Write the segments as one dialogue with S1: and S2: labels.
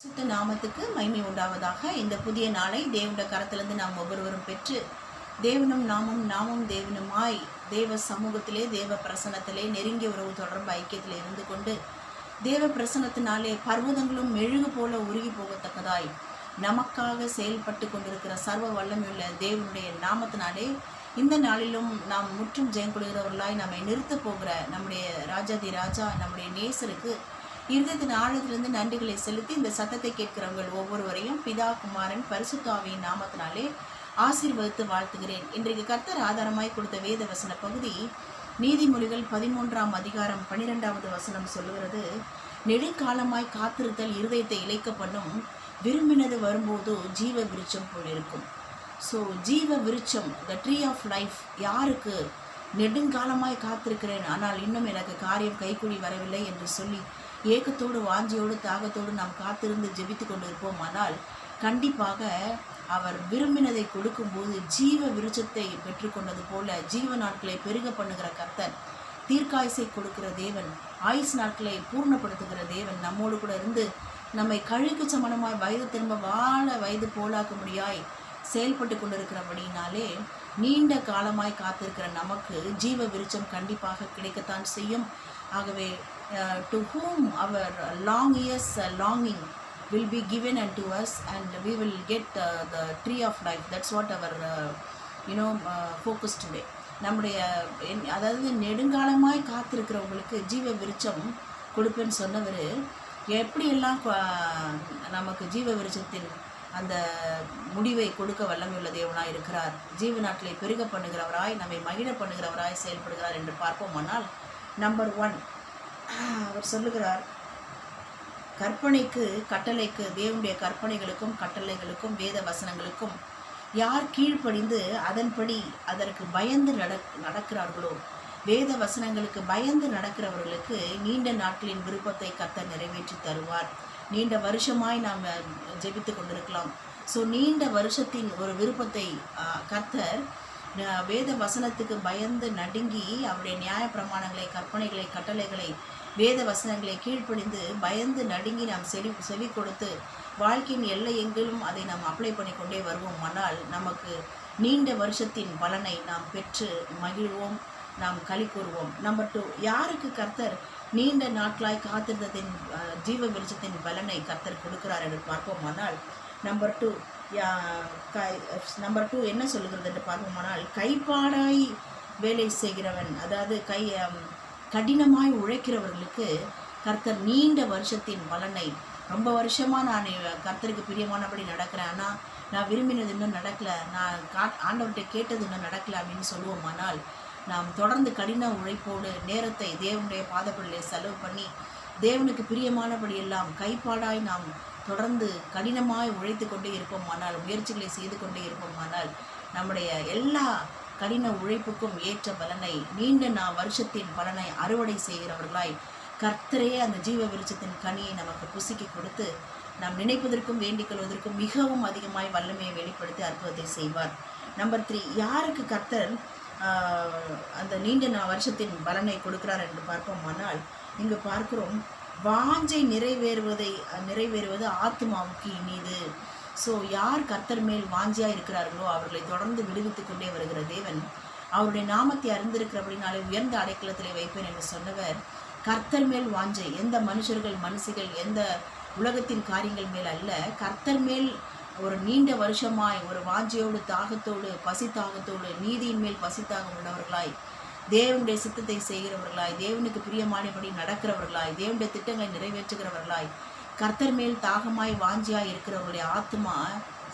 S1: சுத்த நாமத்துக்கு மகிமை உண்டாவதாக. இந்த புதிய நாளை தேவனுடைய கரத்திலிருந்து நாம் ஒவ்வொருவரும் பெற்று தேவனும் நாமும் தேவனுமாய் தேவ சமூகத்திலே தேவ பிரசனத்திலே நெருங்கிய உறவு தொடர்பு ஐக்கியத்தில் இருந்து கொண்டு தேவ பிரசனத்தினாலே பர்வதங்களும் மெழுகு போல உருகி போகத்தக்கதாய் நமக்காக செயல்பட்டு கொண்டிருக்கிற சர்வ வல்லமையுள்ள தேவனுடைய நாமத்தினாலே இந்த நாளிலும் நாம் முற்றும் ஜெயம் கொள்கிறவர்களாய் நம்மை நிறுத்த போகிற நம்முடைய ராஜாதி ராஜா நம்முடைய நேசருக்கு இருதயத்தின் ஆழத்திலிருந்து நன்றிகளை செலுத்தி இந்த சத்தத்தை கேட்கிறவர்கள் ஒவ்வொருவரையும் பிதா குமாரன் பரிசுத்த ஆவியின் நாமத்தினாலே ஆசீர்வதித்து வாழ்த்துகிறேன். இன்றைக்கு கர்த்தர் ஆதாரமாய் கொடுத்த வேத வசன பகுதி நீதிமொழிகள் 13ஆம் அதிகாரம் 12வது வசனம் சொல்லுகிறது, நெடுங்காலமாய் காத்திருத்தல் இருதயத்தை இழைக்க பண்ணும், விரும்பினது வரும்போது ஜீவ விருட்சம் போல் இருக்கும். ஸோ ஜீவ விருட்சம், த ட்ரீ ஆஃப் லைஃப். யாருக்கு நெடுங்காலமாய் காத்திருக்கிறேன் ஆனால் இன்னும் எனக்கு காரியம் கைக்கூடி வரவில்லை என்று சொல்லி ஏக்கத்தோடு வாஞ்சியோடு தாகத்தோடு நாம் காத்திருந்து ஜெபித்து கொண்டு இருப்போம். ஆனால் கண்டிப்பாக அவர் விரும்பினதை கொடுக்கும்போது ஜீவ விருட்சத்தை பெற்றுக்கொண்டது போல ஜீவ நாட்களை பெருக பண்ணுகிற கர்த்தர், தீர்க்காயுசை கொடுக்கிற தேவன், ஆயுஸ் நாட்களை பூர்ணப்படுத்துகிற தேவன் நம்மோடு கூட இருந்து நம்மை கழுக்கு சமணமாய் வயது திரும்ப வாழ வயது போலாக்கும்படியாய் செயல்பட்டு கொண்டிருக்கிறபடினாலே நீண்ட காலமாய் காத்திருக்கிற நமக்கு ஜீவ விருட்சம் கண்டிப்பாக கிடைக்கத்தான் செய்யும். ஆகவே to whom our long years longing will be given unto us and we will get the tree of life. That's what our focus today. நம்முடைய அதாவது நெடுங்காலமாய் காத்திருக்கிறவங்களுக்கு ஜீவ விருட்சம் கொடுப்பேன்னு சொன்னவர் எப்படியெல்லாம் நமக்கு ஜீவ விருட்சத்தின் அந்த முடிவை கொடுக்க வல்லமையுள்ள தேவனாய் இருக்கிறார், ஜீவ நாட்டிலே பெருக பண்ணுகிறவராய் நம்மை மகிழ பண்ணுகிறவராய் செயல்படுகிறார் என்று பார்ப்போமானால், நம்பர் 1 அவர் சொல்லுகிறார், கற்பனைக்கு கட்டளைக்கு, தேவனுடைய கற்பனைகளுக்கும் கட்டளைகளுக்கும் வேத வசனங்களுக்கும் யார் கீழ்ப்படிந்து அதன்படி அதற்கு பயந்து நடக்கிறார்களோ, வேத வசனங்களுக்கு பயந்து நடக்கிறவர்களுக்கு நீண்ட நாட்களின் விருப்பத்தை கர்த்தர் நிறைவேற்றி தருவார். நீண்ட வருஷமாய் நாம் ஜெபித்து கொண்டிருக்கலாம். ஸோ நீண்ட வருஷத்தின் ஒரு விருப்பத்தை கர்த்தர் வேத வசனத்துக்கு பயந்து நடுங்கி அவருடைய நியாய பிரமாணங்களை, கற்பனைகளை, கட்டளைகளை, வேத வசனங்களை கீழ்ப்படிந்து பயந்து நடுங்கி நாம் செவி கொடுத்து வாழ்க்கையின் எல்லை எங்கிலும் அதை நாம் அப்ளை பண்ணி கொண்டே வருவோம். ஆனால் நமக்கு நீண்ட வருஷத்தின் பலனை நாம் பெற்று மகிழ்வோம், நாம் களி கூறுவோம். நம்பர் 2, யாருக்கு கர்த்தர் நீண்ட நாட்களாய் காத்திருந்ததின் ஜீவ விருட்சத்தின் பலனை கர்த்தர் கொடுக்கிறார் என்று பார்ப்போமானால், நம்பர் 2 என்ன சொல்லுகிறது என்று பார்ப்போமானால், கைப்பாடாய் வேலை செய்கிறவன், அதாவது கடினமாய் உழைக்கிறவர்களுக்கு கர்த்தர் நீண்ட வருஷத்தின் பலனை, ரொம்ப வருஷமாக நான் கர்த்தருக்கு பிரியமானபடி நடக்கிறேன், ஆனால் நான் விரும்பினது இன்னும் நடக்கலை, நான் ஆண்டவர்கிட்ட கேட்டது இன்னும் நடக்கலை அப்படின்னு சொல்லுவோமானால், நாம் தொடர்ந்து கடின உழைப்போடு நேரத்தை தேவனுடைய பாதப்படிலே செலவு பண்ணி தேவனுக்கு பிரியமானபடி எல்லாம் கைப்பாடாய் நாம் தொடர்ந்து கடினமாய் உழைத்து கொண்டே இருப்போமானால், முயற்சிகளை செய்து கொண்டே இருப்போமானால், நம்முடைய எல்லா கடின உழைப்புக்கும் ஏற்ற பலனை, நீண்ட வருஷத்தின் பலனை அறுவடை செய்கிறவர்களாய் கர்த்தரையே அந்த ஜீவ விருட்சத்தின் கனியை நமக்கு புசிக்கி கொடுத்து நாம் நினைப்பதற்கும் வேண்டிக் கொள்வதற்கும் மிகவும் அதிகமாய் வல்லமையை வெளிப்படுத்தி அற்புதத்தை செய்வார். நம்பர் 3, யாருக்கு கர்த்தர் அந்த நீண்ட வருஷத்தின் பலனை கொடுக்கிறார் என்று பார்ப்போமானால், இங்கு பார்க்கிறோம், வாஞ்சை நிறைவேறுவது ஆத்மாவுக்கு இனிது. ஸோ யார் கர்த்தர் மேல் வாஞ்சியாக இருக்கிறார்களோ அவர்களை தொடர்ந்து விடுவித்து கொண்டே வருகிற தேவன், அவருடைய நாமத்தை அறிந்திருக்கிறபடினாலே உயர்ந்த அடைக்கலத்திலே வைப்பேன் என்று சொன்னவர், கர்த்தர் மேல் வாஞ்சை, எந்த மனுஷிகள் எந்த உலகத்தின் காரியங்கள் மேல் அல்ல, கர்த்தர் மேல் ஒரு நீண்ட வருஷமாய் ஒரு வாஞ்சையோடு தாகத்தோடு பசி தாகத்தோடு நீதியின் மேல் பசி தாகம் உள்ளவர்களாய், தேவனுடைய சித்தத்தை செய்கிறவர்களாய், தேவனுக்கு பிரியமானபடி நடக்கிறவர்களாய், தேவனுடைய திட்டங்களை நிறைவேற்றுகிறவர்களாய், கர்த்தர் மேல் தாகமாய் வாஞ்சியாய் இருக்கிறவர்களுடைய ஆத்மா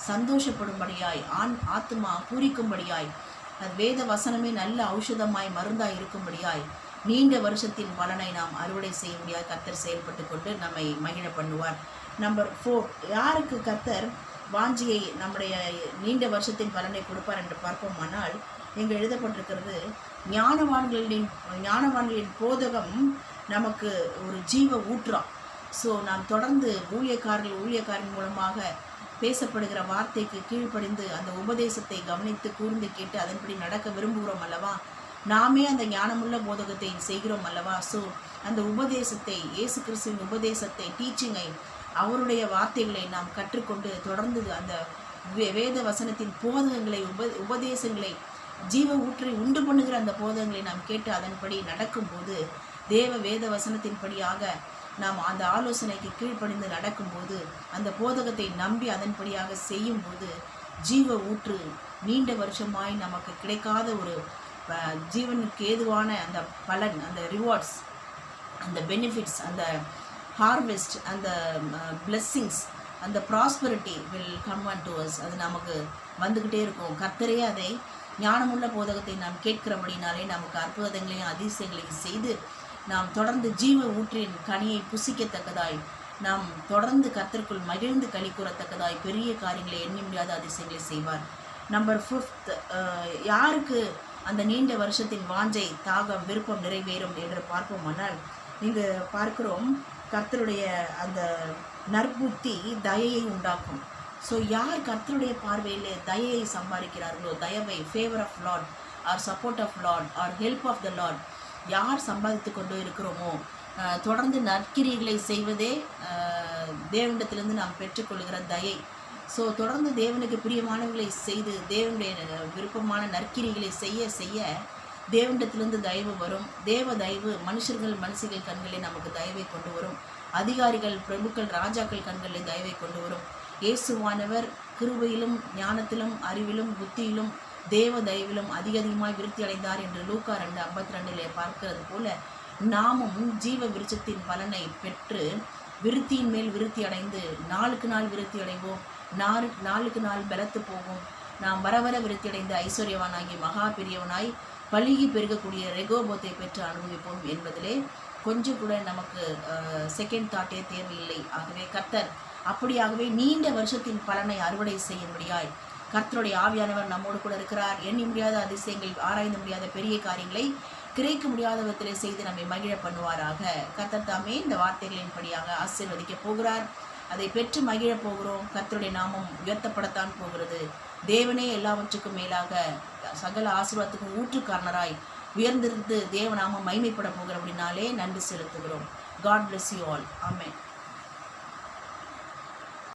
S1: சந்தோஷப்படும்படியாய், ஆத்மா பூரிக்கும்படியாய், வேத வசனமே நல்ல ஔஷதமாய் மருந்தாய் இருக்கும்படியாய் நீண்ட வருஷத்தின் பலனை நாம் அறுவடை செய்ய முடியாது கர்த்தர் செயல்பட்டு கொண்டு நம்மை மகிழ பண்ணுவார். நம்பர் 4, யாருக்கு கர்த்தர் வாஞ்சியை நம்முடைய நீண்ட வருஷத்தின் பலனை கொடுப்பார் என்று பார்ப்போமானால், இங்கு எழுதப்பட்டிருக்கிறது, ஞானவான்களின் போதகம் நமக்கு ஒரு ஜீவ ஊற்றாம். ஸோ நாம் தொடர்ந்து ஊழியக்காரன் மூலமாக பேசப்படுகிற வார்த்தைக்கு கீழ்ப்படிந்து அந்த உபதேசத்தை கவனித்து கூர்ந்து கேட்டு அதன்படி நடக்க விரும்புகிறோம் அல்லவா, நாமே அந்த ஞானமுள்ள போதகத்தை செய்கிறோம் அல்லவா. ஸோ அந்த உபதேசத்தை, இயேசு கிறிஸ்துவின் உபதேசத்தை, டீச்சிங்கை அவருடைய வார்த்தைகளை நாம் கற்றுக்கொண்டு தொடர்ந்து அந்த வேத வசனத்தின் போதகங்களை உபதேசங்களை ஜீவ ஊற்றை உண்டு பண்ணுகிற அந்த போதகங்களை நாம் கேட்டு அதன்படி நடக்கும்போது, தேவ வேத வசனத்தின்படியாக நாம் அந்த ஆலோசனைக்கு கீழ்ப்படிந்து நடக்கும்போது, அந்த போதகத்தை நம்பி அதன்படியாக செய்யும்போது, ஜீவ ஊற்று நீண்ட வருஷமாய் நமக்கு கிடைக்காத ஒரு ஜீவனுக்கு ஏதுவான அந்த பலன், அந்த ரிவார்ட்ஸ், அந்த பெனிஃபிட்ஸ், அந்த ஹார்வெஸ்ட், அந்த பிளெஸ்ஸிங்ஸ், அந்த prosperity will come an to us. அது நமக்கு வந்துக்கிட்டே இருக்கும். கர்த்தரே அதை ஞானமுள்ள போதகத்தை நாம் கேட்கிறபடினாலே நமக்கு அற்புதங்களையும் அதிசயங்களையும் செய்து நாம் தொடர்ந்து ஜீவ ஊற்றின் கனியை புசிக்கத்தக்கதாய், நாம் தொடர்ந்து கர்த்தருக்குள் மகிழ்ந்து களி கூறத்தக்கதாய் பெரிய காரியங்களை எண்ணி முடியாத அதிசயங்களை செய்வார். நம்பர் 5, யாருக்கு அந்த நீண்ட வருஷத்தின் வாஞ்சை, தாகம், விருப்பம் நிறைவேறும் என்று பார்ப்போமானால், இங்கு பார்க்கிறோம் கர்த்தருடைய அந்த நற்புத்தி தயையை உண்டாக்கும். ஸோ யார் கர்த்தருடைய பார்வையில் தயையை சம்பாதிக்கிறார்களோ, தயவை, favour of lord or support of lord or help of the lord யார் சம்பாதித்து கொண்டு இருக்கிறோமோ, தொடர்ந்து நற்கிரிகளை செய்வதே தேவனிடத்திலிருந்து நாம் பெற்றுக்கொள்கிற தயை. ஸோ தொடர்ந்து தேவனுக்கு பிரியமானவர்களை செய்து தேவனுடைய விருப்பமான நற்கிரிகளை செய்ய செய்ய தேவனிடத்திலிருந்து தயவு வரும். தேவ தயவு மனுஷிகள் கண்களில் நமக்கு தயவை கொண்டு வரும். அதிகாரிகள், பிரபுக்கள், ராஜாக்கள் கண்களில் தயவை கொண்டு வரும். இயேசுவானவர் கிருபையிலும் ஞானத்திலும் அறிவிலும் புத்தியிலும் தேவ தயவிலும் அதிகமாய் விருத்தி அடைந்தார் என்று லூக்கா 2:52 பார்க்கிறது போல, நாமும் ஜீவ விருட்சத்தின் பலனை பெற்று விருத்தியின் மேல் விருத்தி அடைந்து நாளுக்கு நாள் விருத்தி அடைவோம். நாளுக்கு நாள் பலத்து போவோம். நாம் வர வர விருத்தி அடைந்து ஐஸ்வர்யவானாகி மகா பெரியவனாய் பழுகி பெருகக்கூடிய ரெகோபோத்தை பெற்று அனுபவிப்போம் என்பதிலே கொஞ்சம் கூட நமக்கு செகண்ட் தாட்டே தேவையில்லை. ஆகவே கர்த்தர் அப்படியாகவே நீண்ட வருஷத்தின் பலனை அறுவடை செய்யும்படியாய் கர்த்தருடைய ஆவியானவர் நம்மோடு கூட இருக்கிறார். எண்ணி முடியாத அதிசயங்கள், ஆராய்ந்து முடியாத பெரிய காரியங்களை கிரகிக்க முடியாத விதத்திலே செய்து நம்மை மகிழ பண்ணுவாராக. கர்த்தர் தாமே இந்த வார்த்தைகளின்படியாக ஆசீர்வதிக்க போகிறார். அதை பெற்று மகிழப் போகிறோம். கர்த்தருடைய நாமம் உயர்த்தப்படத்தான் போகிறது. தேவனே எல்லாவற்றுக்கும் மேலாக சகல ஆசீர்வாதத்துக்கும் ஊற்றுக்காரனராய் உயர்ந்திருந்து தேவநாமம் மகிமைப்பட போகிற அப்படின்னாலே நன்றி செலுத்துகிறோம். God bless you all. Amen.